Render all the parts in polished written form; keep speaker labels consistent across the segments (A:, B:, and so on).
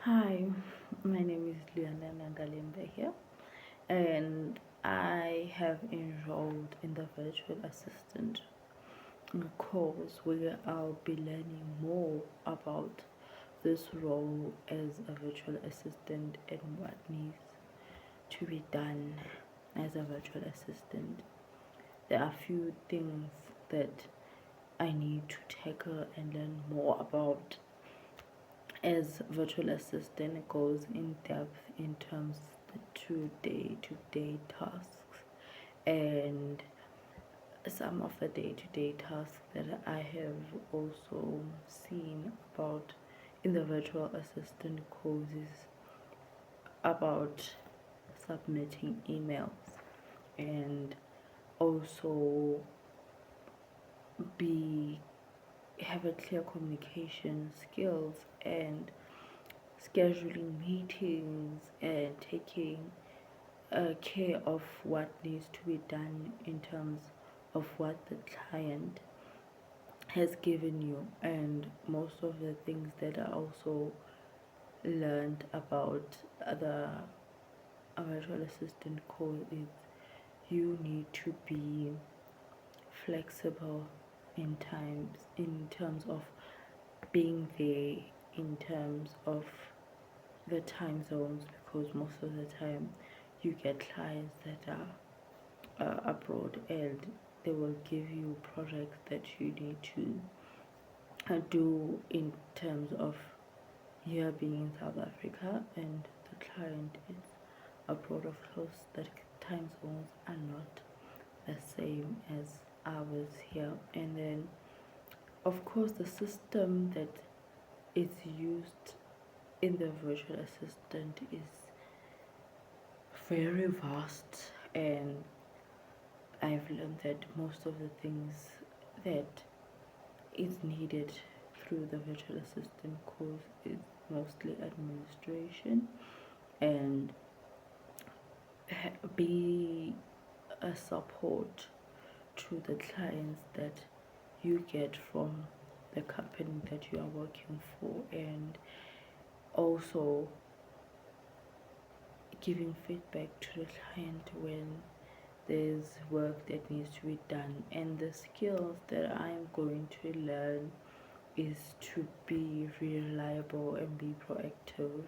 A: Hi, my name is Liana Nangalimbe here, and I have enrolled in the virtual assistant course where I'll be learning more about this role as a virtual assistant and what needs to be done as a virtual assistant. There are few things that I need to tackle and learn more about as virtual assistant goes in depth in terms to day-to-day tasks and some of the day-to-day tasks that I have also seen about in the virtual assistant courses about submitting emails and also be have a clear communication skills and scheduling meetings and taking care of what needs to be done in terms of what the client has given you. And most of the things that I also learned about the virtual assistant course is you need to be flexible in terms of being there, in terms of the time zones, because most of the time you get clients that are abroad and they will give you projects that you need to do in terms of here being in South Africa and the client is abroad. Of course, the time zones are not the same as ours here, and then of course the system that is used in the virtual assistant is very vast, and I've learned that most of the things that is needed through the virtual assistant course is mostly administration and be a support to the clients that you get from the company that you are working for, and also giving feedback to the client when there's work that needs to be done. And the skills that I am going to learn is to be reliable and be proactive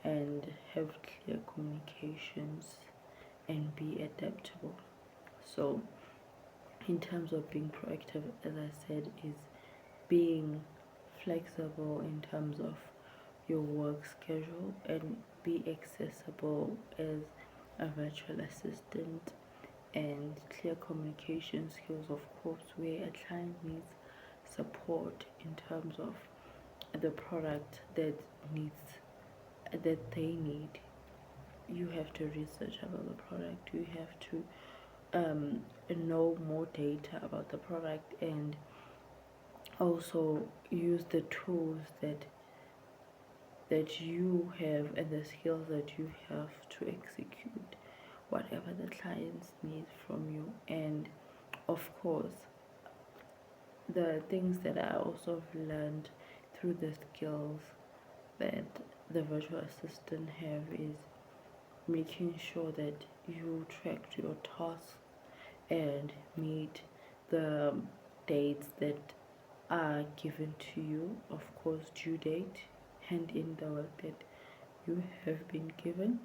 A: and have clear communications and be adaptable. So in terms of being proactive, as I said, is being flexible in terms of your work schedule and be accessible as a virtual assistant, and clear communication skills, of course, where a client needs support in terms of the product needs that they need. You have to research about the product, you have to know more data about the product, and also use the tools that you have and the skills that you have to execute whatever the clients need from you. And of course, the things that I also have learned through the skills that the virtual assistant have is making sure that you track your tasks and meet the dates that are given to you, of course due date, hand in the work that you have been given,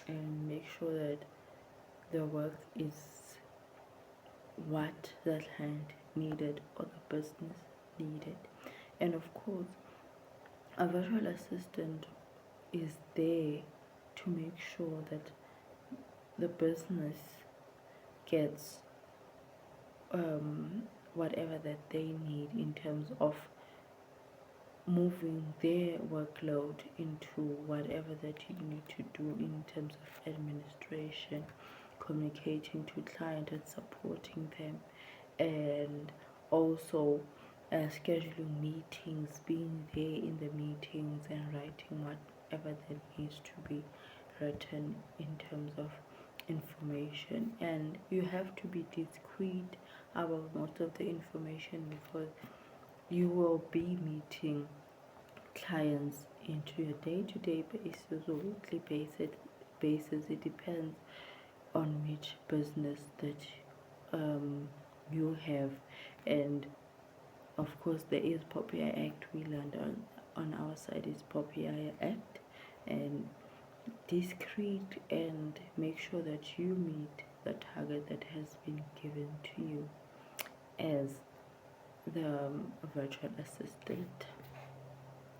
A: and make sure that the work is what the client needed or the business needed. And of course, a virtual assistant is there to make sure that the business gets whatever that they need in terms of moving their workload into whatever that you need to do in terms of administration, communicating to client and supporting them, and also scheduling meetings, being there in the meetings and writing whatever that needs to be written in terms of information. And you have to be discreet about most of the information because you will be meeting clients into your day-to-day basis or weekly basis. It depends on which business that you have. And of course there is POPI Act. We learned on our side is POPI Act, and discreet, and make sure that you meet the target that has been given to you as the virtual assistant.